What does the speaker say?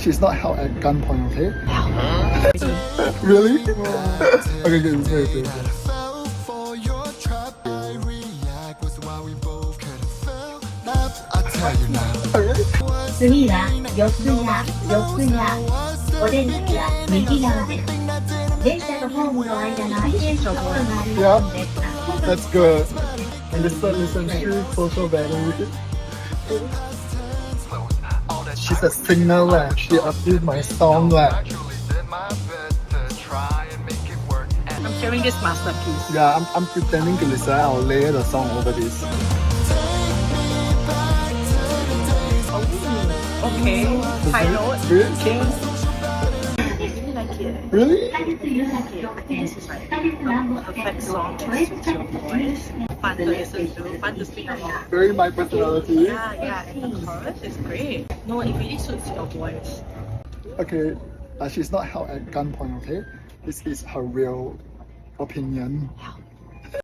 she's not held at gunpoint, okay? Really? Okay, good, very good. Alright. 次は四谷お出口は右側です。電車とホームの間の空いているところがありますので、 That's good. And listen, she's social battle. She's a singer, like. She approved my song, like. I'm sharing this masterpiece. Yeah, I'm pretending to listen. I'll layer the song over this. Okay, high note. Really? Okay. I really like it. Really? This is like a perfect song to suit your voice. Fun to listen to, fun to sing along. Very my personality. Yeah, and the chorus is great. No, it really suits your voice. Okay, she's not held at gunpoint, okay? This is her real opinion.